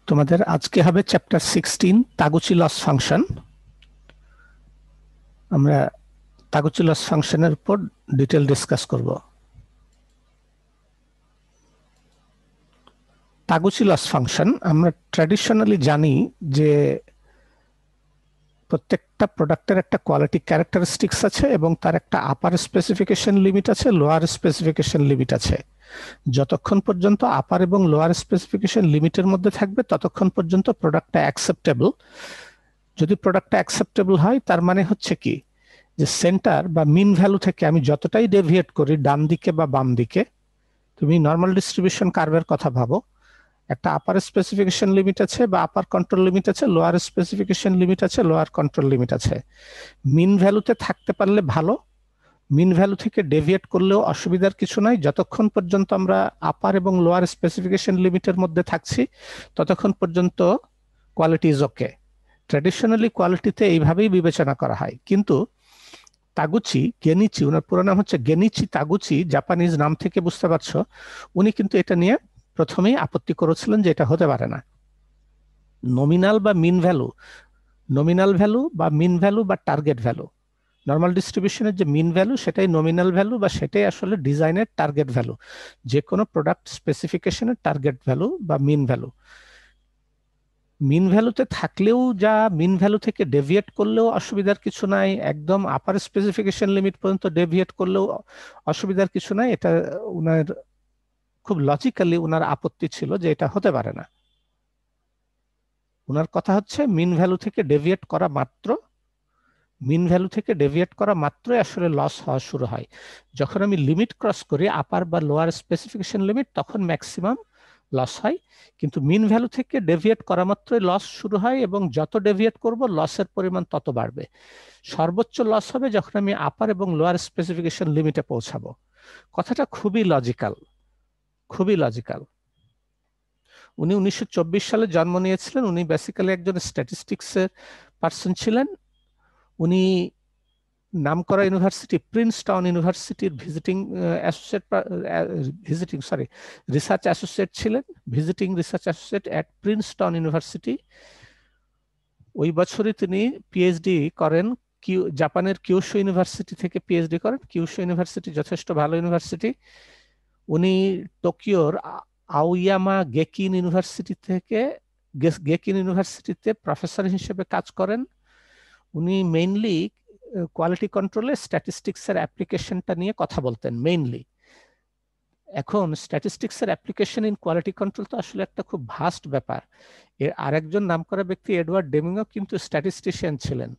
তোমাদের আজকে হবে চ্যাপ্টার 16 তাগুচি লস ফাংশন। আমরা তাগুচি লস ফাংশনের উপর ডিটেল ডিসকাস করব। তাগুচি লস ফাংশন আমরা ট্র্যাডিশনালি জানি যে প্রত্যেকটা প্রোডাক্টের একটা কোয়ালিটি ক্যারেক্টারিস্টিক্স আছে এবং তার একটা আপার স্পেসিফিকেশন লিমিট আছে, লোয়ার স্পেসিফিকেশন লিমিট আছে। যতক্ষণ পর্যন্ত আপার এবং লোয়ার স্পেসিফিকেশন লিমিটের মধ্যে থাকবে ততক্ষণ পর্যন্ত প্রোডাক্টটা অ্যাকসেপ্টেবল। যদি প্রোডাক্টটা অ্যাকসেপ্টেবল হয় তার মানে হচ্ছে কি, যে সেন্টার বা মিন ভ্যালু থেকে আমি যতটাই ডেভিয়েট করি ডান দিকে বা বাম দিকে, তুমি নর্মাল ডিস্ট্রিবিউশন কার্ভের কথা ভাবো, একটা আপার স্পেসিফিকেশন লিমিট আছে বা আপার কন্ট্রোল লিমিট আছে, লোয়ার স্পেসিফিকেশন লিমিট আছে, লোয়ার কন্ট্রোল লিমিট আছে। মিন ভ্যালুতে থাকতে পারলে ভালো, মিন ভ্যালু থেকে ডেভিয়েট করলেও অসুবিধার কিছু নাই। যতক্ষণ পর্যন্ত আমরা আপার এবং লোয়ার স্পেসিফিকেশন লিমিটের মধ্যে থাকছি ততক্ষণ পর্যন্ত কোয়ালিটি ইজ ওকে। ট্র্যাডিশনালি কোয়ালিটিতে এইভাবেই বিবেচনা করা হয়, কিন্তু তাগুচি গেনিচি, ওনার পুরো নাম হচ্ছে গেনিচি তাগুচি, জাপানিজ নাম থেকে বুঝতে পারছো, উনি কিন্তু এটা নিয়ে প্রথমেই আপত্তি করেছিলেন যে এটা হতে পারে না। নমিনাল বা মিন ভ্যালু, নমিনাল ভ্যালু বা মিন ভ্যালু বা টার্গেট ভ্যালু, নর্মাল ডিস্ট্রিবিউশনের যে মিন ভ্যালু সেটাই নমিনাল ভ্যালু বা সেটাই আসলে ডিজাইনের টার্গেট ভ্যালু, যে কোনো প্রোডাক্ট স্পেসিফিকেশনের টার্গেট ভ্যালু বা মিন ভ্যালু। মিন ভ্যালুতে থাকলেও যা, মিন ভ্যালু থেকে ডেভিয়েট করলেও অসুবিধার কিছু নাই, একদম আপার স্পেসিফিকেশন লিমিট পর্যন্ত ডেভিয়েট করলেও অসুবিধার কিছু নাই। এটা উনার খুব লজিক্যালি উনার আপত্তি ছিল যে এটা হতে পারে না। উনার কথা হচ্ছে মিন ভ্যালু থেকে ডেভিয়েট করা মাত্র, মিন ভ্যালু থেকে ডেভিয়েট করা মাত্রই আসলে লস হওয়া শুরু হয়। যখন আমি লিমিট ক্রস করি আপার বা লোয়ার স্পেসিফিকেশন লিমিট তখন ম্যাক্সিমাম লস হয়, কিন্তু মিন ভ্যালু থেকে ডেভিয়েট করা মাত্রই লস শুরু হয় এবং যত ডেভিয়েট করব লসের পরিমাণ তত বাড়বে। সর্বোচ্চ লস হবে যখন আমি আপার এবং লোয়ার স্পেসিফিকেশন লিমিটে পৌঁছাবো। কথাটা খুবই লজিক্যাল, খুবই লজিক্যাল। উনি 1924 সালে জন্ম নিয়েছিলেন। উনি বেসিক্যালি একজন স্ট্যাটিস্টিক্সের পার্সন ছিলেন। উনি নামকরা ইউনিভার্সিটি প্রিন্সটাউন ইউনিভার্সিটির রিসার্চ অ্যাসোসিয়েট ছিলেন, visiting research associate at Princeton university. ওই বছরই তিনি পিএইচডি করেন, জাপানের কিউশু ইউনিভার্সিটি থেকে পিএইচডি করেন। কিউশু ইউনিভার্সিটি যথেষ্ট ভালো ইউনিভার্সিটি। উনি টোকিওর আওয়ায়ামা গেকিন ইউনিভার্সিটিতে প্রফেসর হিসেবে কাজ করেন। উনি মেইনলি কোয়ালিটি কন্ট্রোলে স্ট্যাটিস্টিক্সের অ্যাপ্লিকেশনটা নিয়ে কথা বলতেন মেইনলি। এখন স্ট্যাটিস্টিক্সের অ্যাপ্লিকেশন ইন কোয়ালিটি কন্ট্রোল তো আসলে একটা খুব ভাস্ট ব্যাপার। এর আরেকজন নামকরা ব্যক্তি এডওয়ার্ড ডেমিংও কিন্তু স্ট্যাটিস্টিশিয়ান ছিলেন,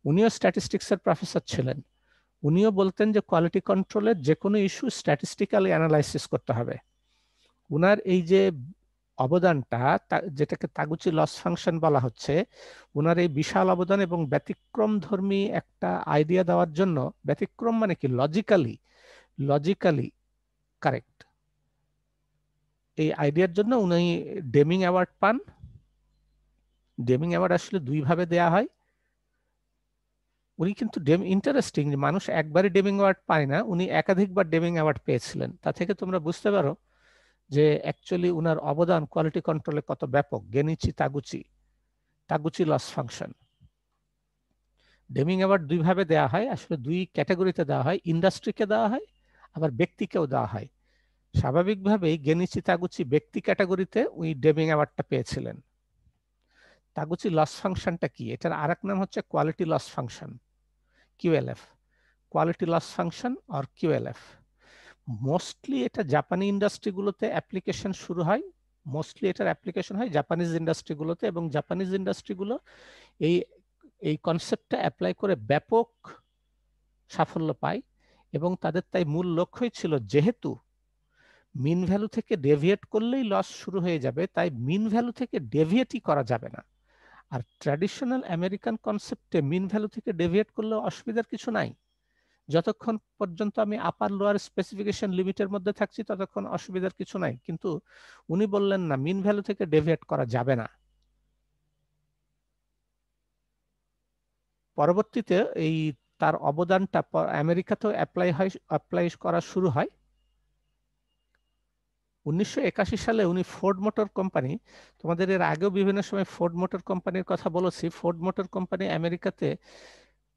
উনিও স্ট্যাটিস্টিক্সের প্রফেসর ছিলেন। উনিও বলতেন যে কোয়ালিটি কন্ট্রোলের যে কোনো ইস্যু স্ট্যাটিস্টিক্যালি অ্যানালাইসিস করতে হবে। উনার এই যে অবদানটা, যেটাকে তাগুচি লস ফাংশন বলা হচ্ছে, উনার এই বিশাল অবদান এবং ব্যতিক্রম ধর্মী একটা আইডিয়া দেওয়ার জন্য, ব্যতিক্রম মানে কি, লজিক্যালি লজিক্যালি কারেক্ট, এই আইডিয়ার জন্য উনি ডেমিং অ্যাওয়ার্ড পান। ডেমিং অ্যাওয়ার্ড আসলে দুই ভাবে দেয়া হয়। উনি কিন্তু ইন্টারেস্টিং, মানুষ একবারই ডেমিং অ্যাওয়ার্ড পায় না, উনি একাধিকবার ডেমিং অ্যাওয়ার্ড পেয়েছিলেন। তা থেকে তোমরা বুঝতে পারো যে অ্যাকচুয়ালি উনার অবদান কোয়ালিটি কন্ট্রোলে কত ব্যাপক। তাগুচি লস ফাংশন। ডেমিং অ্যাওয়ার্ড দুই ভাবে দেওয়া হয়, আসলে দুই ক্যাটাগরিতে দেওয়া হয়, ইন্ডাস্ট্রিকে দেওয়া হয় আবার ব্যক্তিকেও দেওয়া হয়। স্বাভাবিকভাবেই গেনিচি তাগুচি ব্যক্তি ক্যাটাগরিতে উনি ডেমিং অ্যাওয়ার্ডটা পেয়েছিলেন। তাগুচি লস ফাংশনটা কি? এটার আরেক নাম হচ্ছে quality loss function, QLF, quality loss function or QLF. Mostly এটা জাপানি ইন্ডাস্ট্রিগুলোতে অ্যাপ্লিকেশন শুরু হয়, মোস্টলি এটার অ্যাপ্লিকেশন হয় জাপানিজ ইন্ডাস্ট্রিগুলোতে, এবং জাপানিজ ইন্ডাস্ট্রিগুলো এই এই কনসেপ্টটা অ্যাপ্লাই করে ব্যাপক সাফল্য পায়। এবং তাদের তাই মূল লক্ষ্যই ছিল, যেহেতু মিন ভ্যালু থেকে ডেভিয়েট করলেই লস শুরু হয়ে যাবে, তাই মিন ভ্যালু থেকে ডেভিয়েটই করা যাবে না। আর ট্র্যাডিশনাল আমেরিকান কনসেপ্টে মিন ভ্যালু থেকে ডেভিয়েট করলে অসুবিধার কিছু নাই, যতক্ষণ পর্যন্ত আমি আপার লোয়ার স্পেসিফিকেশন লিমিটের মধ্যে থাকছি ততক্ষণ অসুবিধার কিছু নাই। কিন্তু উনি বললেন না, মিন ভ্যালু থেকে ডেভিয়েট করা যাবে না। পরবর্তীতে এই তার অবদানটা আমেরিকাতেও অ্যাপ্লাই করা শুরু হয়। 1981 সালে উনি ফোর্ড মোটর কোম্পানি, তোমাদের এর আগেও বিভিন্ন সময় ফোর্ড মোটর কোম্পানির কথা বলেছি, ফোর্ড মোটর কোম্পানি আমেরিকাতে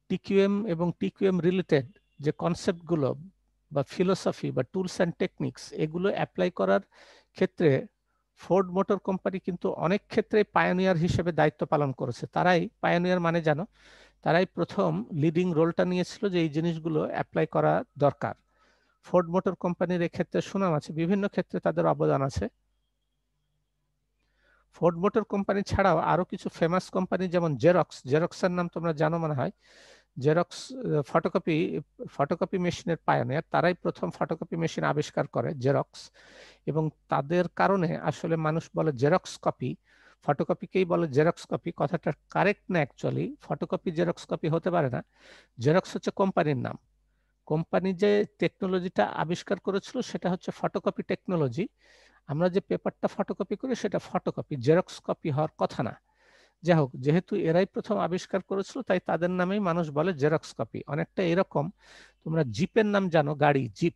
টিকিউএম এবং টিকিউএম রিলেটেড যে কনসেপ্টগুলো বা ফিলোসফি বা টুলস অ্যান্ড টেকনিক্স এগুলো অ্যাপ্লাই করার ক্ষেত্রে ফোর্ড মোটর কোম্পানি কিন্তু অনেক ক্ষেত্রে পায়োনিয়ার হিসেবে দায়িত্ব পালন করেছে। তারাই পায়োনিয়ার মানে জানো, তারাই প্রথম লিডিং রোলটা নিয়েছিল যে এই জিনিসগুলো অ্যাপ্লাই করা দরকার। ফোর্ড মোটর কোম্পানির এক্ষেত্রে সুনাম আছে, বিভিন্ন ক্ষেত্রে তাদের অবদান আছে। ফোর্ড মোটর কোম্পানি ছাড়াও আরো কিছু ফেমাস কোম্পানি যেমন জেরক্স, জেরক্সের নাম তোমরা জানো মনে হয়। জেরক্স ফটোকপি ফটোকপি মেশিনের পায়োনিয়ার, তারাই প্রথম ফটোকপি মেশিন আবিষ্কার করে জেরক্স, এবং তাদের কারণে আসলে মানুষ বলে জেরক্স কপি, ফটোকপিকেই বলে জেরক্স কপি। কথাটা কারেক্ট না, অ্যাকচুয়ালি ফটোকপি জেরক্স কপি হতে পারে না, জেরক্স হচ্ছে কোম্পানির নাম। কোম্পানি যে টেকনোলজিটা আবিষ্কার করেছিল সেটা হচ্ছে ফটোকপি টেকনোলজি। আমরা যে পেপারটা ফটোকপি করি সেটা ফটোকপি, জেরক্স কপি হওয়ার কথা না। যাই হোক, যেহেতু এরাই প্রথম আবিষ্কার করেছিল তাই তাদের নামেই মানুষ বলে জেরক্স কপি। অনেকটা এরকম, তোমরা জিপের নাম জানো, গাড়ি জিপ।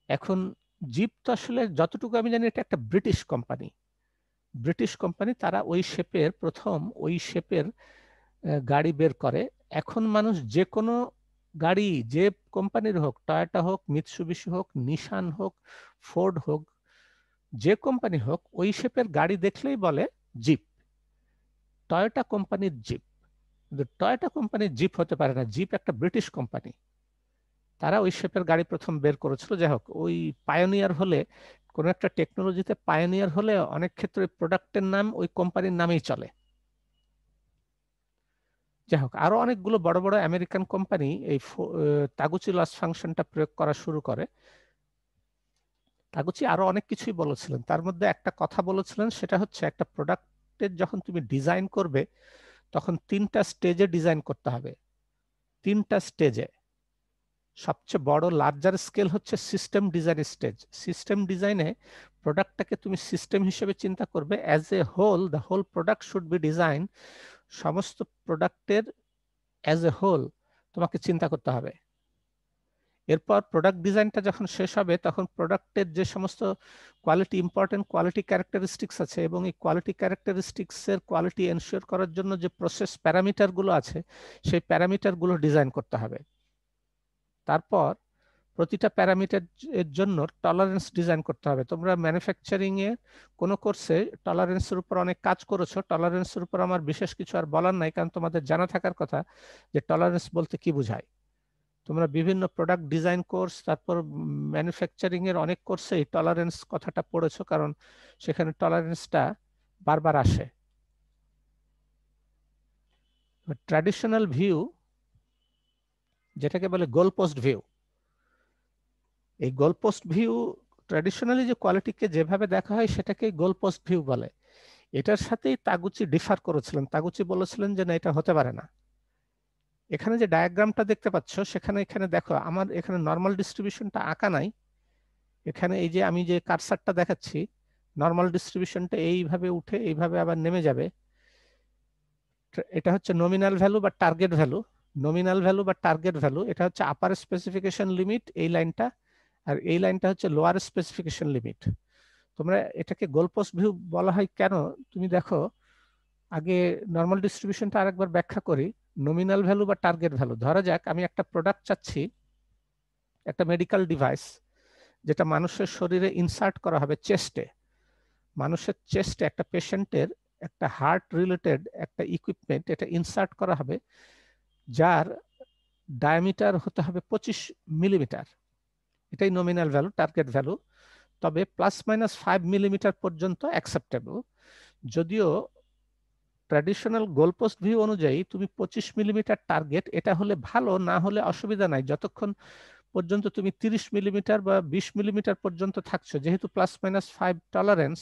এখন জিপ তো আসলে যতটুকু আমি জানি এটা একটা ব্রিটিশ কোম্পানি, ব্রিটিশ কোম্পানি, তারা ওই শেপের প্রথম ওই শেপের গাড়ি বের করে। এখন মানুষ যে কোনো গাড়ি যে কোম্পানির হোক, টয়োটা হোক, মিৎসুবিশি হোক, নিশান হোক, ফোর্ড হোক, যে কোম্পানি হোক, ওই শেপের গাড়ি দেখলেই বলে জিপ, টয়োটা কোম্পানির জিপ। কিন্তু টয়োটা কোম্পানির জিপ হতে পারে না, জিপ একটা ব্রিটিশ কোম্পানি, তারা ওই শেপের গাড়ি প্রথম বের করেছিল। যাই হোক, ওই পায়োনিয়ার হলে, কোনো একটা টেকনোলজিতে পায়োনিয়ার হলে অনেক ক্ষেত্রে প্রোডাক্টের নাম ওই কোম্পানির নামেই চলে। যাই হোক, আরো অনেকগুলো বড় বড় আমেরিকান কোম্পানি এই তাগুচি লস ফাংশনটা প্রয়োগ করা শুরু করে। তাগুচি আরো অনেক কিছুই বলেছিলেন, তার মধ্যে একটা কথা বলেছিলেন, সেটা হচ্ছে একটা প্রোডাক্টের যখন তুমি ডিজাইন করবে তখন 3টা স্টেজে ডিজাইন করতে হবে, 3টা স্টেজে। সবচেয়ে বড় লার্জার স্কেল হচ্ছে সিস্টেম ডিজাইন স্টেজ। সিস্টেম ডিজাইনে প্রোডাক্টটাকে তুমি সিস্টেম হিসেবে চিন্তা করবে, as a whole the whole product should be design, সমস্ত প্রোডাক্টের অ্যাজ এ হোল তোমাকে চিন্তা করতে হবে। এরপর প্রোডাক্ট ডিজাইনটা যখন শেষ হবে তখন প্রোডাক্টের যে সমস্ত কোয়ালিটি, ইম্পর্টেন্ট কোয়ালিটি ক্যারেক্টারিস্টিক্স আছে, এবং এই কোয়ালিটি ক্যারেক্টারিস্টিক্সের কোয়ালিটি এনশিওর করার জন্য যে প্রসেস প্যারামিটারগুলো আছে সেই প্যারামিটারগুলো ডিজাইন করতে হবে। তারপর প্রতিটা প্যারামিটার এর জন্য টলারেন্স ডিজাইন করতে হবে। তোমরা ম্যানুফ্যাকচারিং এ কোনো কোর্সে টলারেন্সের উপর অনেক কাজ করেছো, টলারেন্সের উপর আমার বিশেষ কিছু আর বলার নাই, কারণ তোমাদের জানা থাকার কথা যে টলারেন্স বলতে কি বোঝায়। তোমরা বিভিন্ন প্রোডাক্ট ডিজাইন কোর্স, তারপর ম্যানুফ্যাকচারিং এর অনেক কোর্সে এই টলারেন্স কথাটা পড়েছো, কারণ সেখানে টলারেন্সটা বারবার আসে। ট্র্যাডিশনাল ভিউ, যেটাকে বলে গোল পোস্ট ভিউ, এই গোল পোস্ট ভিউ ট্র্যাডিশনালি যে কোয়ালিটিকে যেভাবে দেখা হয় সেটাকে গোল পোস্ট ভিউ বলে। এটার সাথেই তাগুচি ডিফার করেছিলেন, তাগুচি বলেছিলেন যে না, এটা হতে পারে না। এখানে যে ডায়াগ্রামটা দেখতে পাচ্ছ সেখানে, এখানে দেখো আমার এখানে নর্মাল ডিস্ট্রিবিউশনটা আঁকা নাই, এখানে এই যে আমি যে কারসারটা দেখাচ্ছি, নর্মাল ডিস্ট্রিবিউশনটা এইভাবে উঠে এইভাবে আবার নেমে যাবে। এটা হচ্ছে নমিনাল ভ্যালু বা টার্গেট ভ্যালু, নমিনাল ভ্যালু বা টার্গেট ভ্যালু, এটা হচ্ছে আপার স্পেসিফিকেশন লিমিট এই লাইনটা, আর এই লাইনটা হচ্ছে লোয়ার স্পেসিফিকেশন লিমিট। তোমরা এটাকে গোলপোস্ট ভিউ বলা হয় কেন, তুমি দেখো, আগে নর্মাল ডিস্ট্রিবিউশনটা আরেকবার ব্যাখ্যা করি। নমিনাল ভ্যালু বা টার্গেট ভ্যালু, ধরা যাক আমি একটা প্রোডাক্ট চাচ্ছি, একটা মেডিকেল ডিভাইস যেটা মানুষের শরীরে ইনসার্ট করা হবে চেস্টে, মানুষের চেস্টে একটা পেশেন্টের একটা হার্ট রিলেটেড একটা ইকুইপমেন্ট এটা ইনসার্ট করা হবে, যার ডায়ামিটার হতে হবে 25 মিলিমিটার। এটাই নমিনাল ভ্যালু, টার্গেট ভ্যালু। তবে +-5 মিলিমিটার পর্যন্ত অ্যাকসেপ্টেবল। যদিও ট্র্যাডিশনাল গোলপোস্ট ভিউ অনুযায়ী তুমি 25 মিলিমিটার টার্গেট, এটা হলে ভালো, না হলে অসুবিধা নাই, যতক্ষণ পর্যন্ত তুমি 30 মিলিমিটার বা 20 মিলিমিটার পর্যন্ত থাকছো। যেহেতু +-5 টলারেন্স,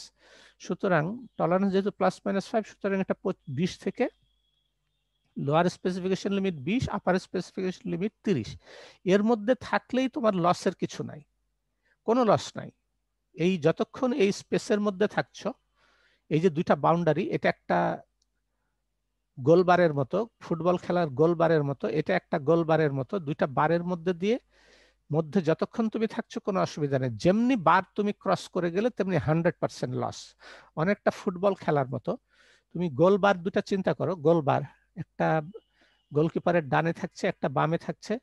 সুতরাং টলারেন্স যেহেতু +-5, সুতরাং এটা 20 থেকে লোয়ার স্পেসিফিকেশন লিমিট 20, আপার স্পেসিফিকেশন লিমিট 30, এর মধ্যে থাকলেই তোমার লসের কিছু নাই, কোনো লস নাই। এই যতক্ষণ এই স্পেসের মধ্যে থাকছো, এই যে দুইটা বাউন্ডারি, এটা একটা গোলবারের মতো, ফুটবল খেলার গোলবারের মতো, এটা একটা গোলবারের মতো, দুইটা বারের মধ্যে দিয়ে মধ্যে যতক্ষণ তুমি থাকছো কোনো অসুবিধা নেই, যেমনি বার তুমি ক্রস করে গেলে তেমনি 100% লস। অনেকটা ফুটবল খেলার মতো। তুমি গোল বার দুটা চিন্তা করো, গোল বার একটা গোলকিপারের ডানে থাকছে, একটা বামে থাকছে,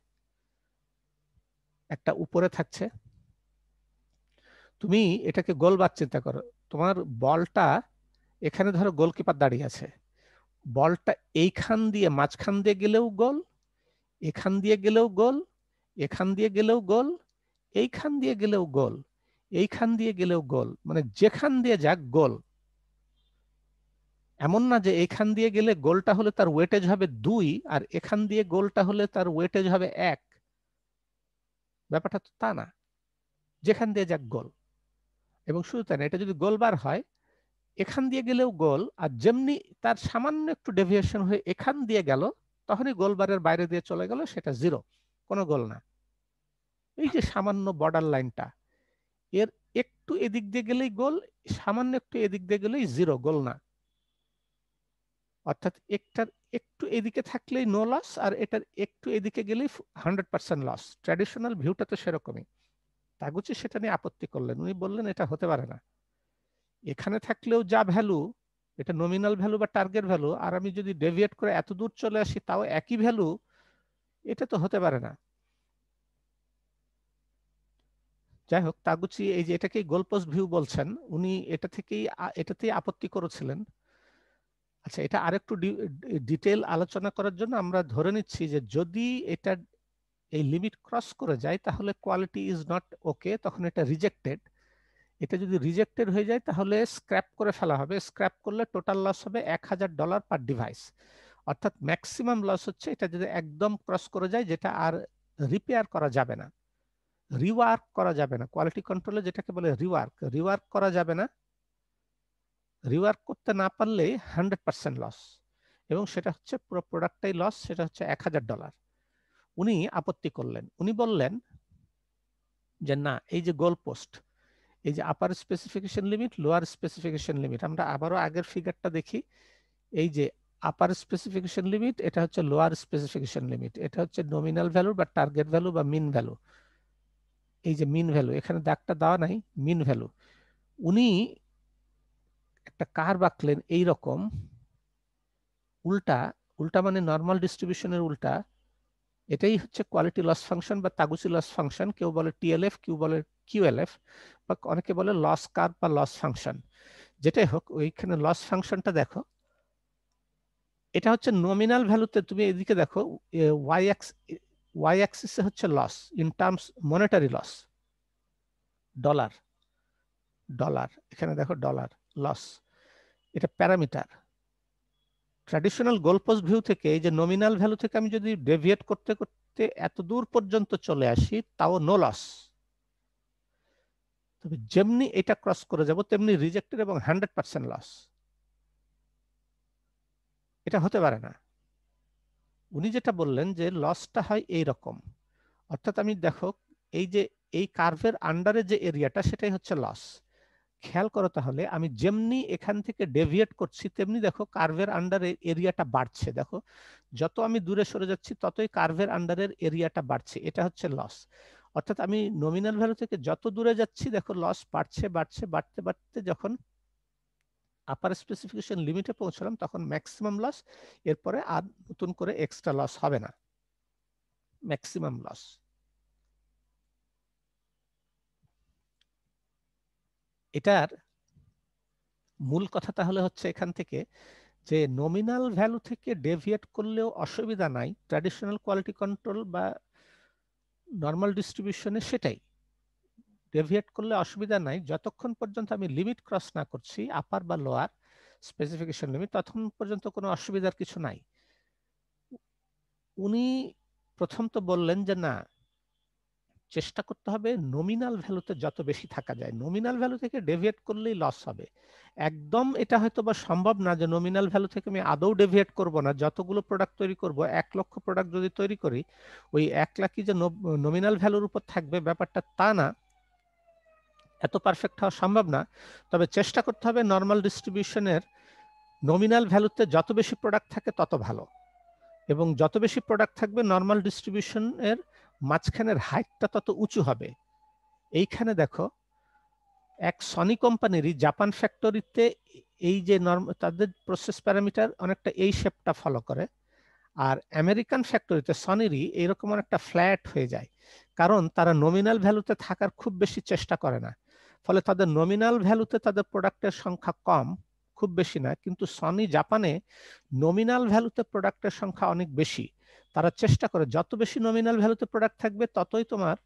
একটা উপরে থাকছে। তুমি এটাকে গোল বার চিন্তা করো, তোমার বলটা এখানে ধরো গোলকিপার দাঁড়িয়ে আছে, বলটা এইখান দিয়ে মাঝখান দিয়ে গেলেও গোল, এখান দিয়ে গেলেও গোল, এখান দিয়ে গেলেও গোল, এইখান দিয়ে গেলেও গোল, এইখান দিয়ে গেলেও গোল, মানে যেখান দিয়ে যাক গোল। এমন না যে এইখান দিয়ে গেলে গোলটা হলে তার ওয়েটেজ হবে 2 আর এখান দিয়ে গোলটা হলে তার ওয়েটেজ হবে 1, ব্যাপারটা তো তা না, যেখান দিয়ে যাক গোল। এবং শুধু তাই না, এটা যদি গোলবার হয় এখান দিয়ে গেলেও গোল, আর যেমনি তার সামান্য একটু ডেভিয়েশন হয়ে এখান দিয়ে গেল তখনই গোলবারের বাইরে দিয়ে চলে গেল, সেটা জিরো, কোনো গোল না। এই যে সামান্য বর্ডার লাইনটা, এর একটু এদিক দিয়ে গেলেই গোল, সামান্য একটু এদিক দিয়ে গেলেই জিরো, গোল না। অর্থাৎ একটার একটু এদিকে থাকলেই নো লস, আর এটার একটু এদিকে গেলেই 100% লস। ট্র্যাডিশনাল ভিউটা তো সেরকমই। তাগুচি সেটা নিয়ে আপত্তি করলেন, উনি বললেন এটা হতে পারে না, এখানে থাকলেও যা ভ্যালু, এটা নমিনাল ভ্যালু বা টার্গেট ভ্যালু, আর আমি যদি ডেভিয়েট করে এত দূর চলে আসি তাও একই ভ্যালু, এটা তো হতে পারে না। যাই হোক, তাগুচি এই যে এটাকেই গোলপোস্ট ভিউ বলছেন, উনি এটাতেই আপত্তি করেছিলেন। আচ্ছা, এটা আরেকটু ডিটেল আলোচনা করার জন্য আমরা ধরে নিচ্ছি যে যদি এটা এই লিমিট ক্রস করে যায় তাহলে কোয়ালিটি ইজ নট ওকে, তখন এটা রিজেক্টেড। এটা যদি রিজেক্টেড হয়ে যায় তাহলে স্ক্র্যাপ করে ফেলা হবে, স্ক্র্যাপ করলে টোটাল লস হবে $1000 পার ডিভাইস। অর্থাৎ ম্যাক্সিমাম লস হচ্ছে এটা যদি একদম ক্রস করে যায়, যেটা আর রিপেয়ার করা যাবে না, রিওয়ার্ক করা যাবে না। কোয়ালিটি কন্ট্রোলে যেটাকে বলে রিওয়ার্ক, রিওয়ার্ক করা যাবে না। রিওয়ার্ক করতে না পারলে 100% লস, এবং সেটা হচ্ছে পুরো প্রোডাক্টটাই লস, সেটা হচ্ছে $1000। উনি আপত্তি করলেন, উনি বললেন যে না, এই যে গোল পোস্ট, এই যে upper specification limit, lower specification limit, আমরা আবারও আগের ফিগারটা দেখি। এই যে আপার স্পেসিফিকেশন লিমিট, এটা হচ্ছে লোয়ার স্পেসিফিকেশন লিমিট, এটা হচ্ছে নমিনাল ভ্যালু বা টার্গেট ভ্যালু বা মিন ভ্যালু। এই যে মিন ভ্যালু, এখানে দাগটা দেওয়া নাই, মিন ভ্যালু। উনি একটা কার্ভ আঁকলেন এইরকম, উল্টা, উল্টা মানে নর্মাল ডিস্ট্রিবিউশনের উল্টা। এটাই হচ্ছে কোয়ালিটি লস ফাংশন বা তাগুচি লস ফাংশন, কেউ বলে টিএলএফ, কেউ বলে কিউএলএফ, বা অনেকে বলে লস কার্ভ বা লস ফাংশন। যেটাই হোক, ওইখানে লস ফাংশনটা দেখো, এটা হচ্ছে নমিনাল ভ্যালুতে, তুমি এদিকে দেখো ওয়াই অ্যাক্সিসে হচ্ছে loss in terms monetary loss, dollar, dollar, এখানে দেখো ডলার লস, এটা প্যারামিটার। ট্র্যাডিশনাল গোলপোস্ট ভিউ থেকে এই যে নমিনাল ভ্যালু থেকে আমি যদি ডেভিয়েট করতে করতে এত দূর পর্যন্ত চলে আসি তাও নো লস, তবে যেমনি এটা ক্রস করে যাব তেমনি রিজেক্টেড এবং 100% লস। এটা হতে পারে না। উনি যেটা বললেন যে লসটা হয় এই রকম, অর্থাৎ আমি দেখো এই যে এই কার্ভের আন্ডারে যে এরিয়াটা, সেটাই হচ্ছে লস। খেয়াল করো তাহলে, আমি যেমনি এখান থেকে ডেভিয়েট করছি তেমনি দেখো কার্ভের আন্ডারে এরিয়াটা বাড়ছে। দেখো যত আমি দূরে সরে যাচ্ছি ততই কার্ভের আন্ডারের এরিয়াটা বাড়ছে, এটা হচ্ছে লস। অর্থাৎ আমি নমিনাল ভ্যালু থেকে যত দূরে যাচ্ছি দেখো লস বাড়ছে বাড়ছে বাড়তে বাড়তে যখন আপার স্পেসিফিকেশন লিমিটে পৌঁছলাম তখন ম্যাক্সিমাম লস, এরপরে আর নতুন করে এক্সট্রা লস হবে না, ম্যাক্সিমাম লস। এটার মূল কথা তাহলে হচ্ছে এখান থেকে যে নমিনাল ভ্যালু থেকে ডেভিয়েট করলেও অসুবিধা নাই ট্র্যাডিশনাল কোয়ালিটি কন্ট্রোল বা নর্মাল ডিস্ট্রিবিউশনে, সেটাই ডেভিয়েট করলে অসুবিধা নাই যতক্ষণ পর্যন্ত আমি লিমিট ক্রস না করছি, আপার বা লোয়ার স্পেসিফিকেশন লিমিট, ততক্ষণ পর্যন্ত কোনো অসুবিধার কিছু নাই। উনি প্রথম তো বললেন যে না, চেষ্টা করতে হবে নমিনাল ভ্যালুতে যত বেশি থাকা যায়, নমিনাল ভ্যালু থেকে ডেভিয়েট করলেই লস হবে। একদম এটা হয়তো বা সম্ভব না যে নমিনাল ভ্যালু থেকে আমি আদৌ ডেভিয়েট করব না, যতগুলো প্রোডাক্ট তৈরি করব, 1,00,000 প্রোডাক্ট যদি তৈরি করি, ওই 1,00,000ই যে নমিনাল ভ্যালুর উপর থাকবে ব্যাপারটা তা না, এত পারফেক্ট হওয়া সম্ভব না। তবে চেষ্টা করতে হবে নর্মাল ডিস্ট্রিবিউশনের নমিনাল ভ্যালুতে যত বেশি প্রোডাক্ট থাকে তত ভালো, এবং যত বেশি প্রোডাক্ট থাকবে নর্মাল ডিস্ট্রিবিউশনের মাঝখানের হাইটটা তত উঁচু হবে। এইখানে দেখো এক সনি কোম্পানিরই জাপান ফ্যাক্টরিতে এই যে তাদের প্রসেস প্যারামিটার অনেকটা এই শেপটা ফলো করে, আর আমেরিকান ফ্যাক্টরিতে সনিরই এইরকম একটা ফ্ল্যাট হয়ে যায়, কারণ তারা নমিনাল ভ্যালুতে থাকার খুব বেশি চেষ্টা করে না। ফলে তাদের নমিনাল ভ্যালুতে তাদের প্রোডাক্টের সংখ্যা কম, খুব বেশি না, কিন্তু সনি জাপানে নমিনাল ভ্যালুতে প্রোডাক্টের সংখ্যা অনেক বেশি। তারা চেষ্টা করে যত বেশি নমিনাল ভ্যালুতে প্রোডাক্ট থাকবে ততই তোমার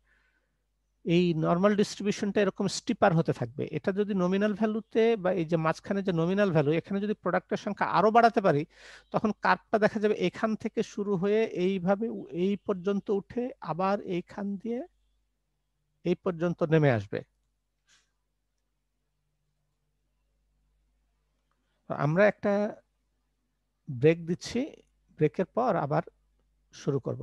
এই নর্মাল ডিস্ট্রিবিউশনটা এরকম স্টিপার হতে থাকবে। এটা যদি নমিনাল ভ্যালুতে বা এই যে মাঝখানে যে নমিনাল ভ্যালু, এখানে যদি প্রোডাক্টের সংখ্যা আরো বাড়াতে পারি, তখন কার্ভটা দেখা যাবে এখান থেকে শুরু হয়ে এইভাবে এই পর্যন্ত উঠে আবার এইখান দিয়ে এই পর্যন্ত নেমে আসবে। আমরা একটা ব্রেক দিচ্ছি, ব্রেকের পর আবার শুরু করব।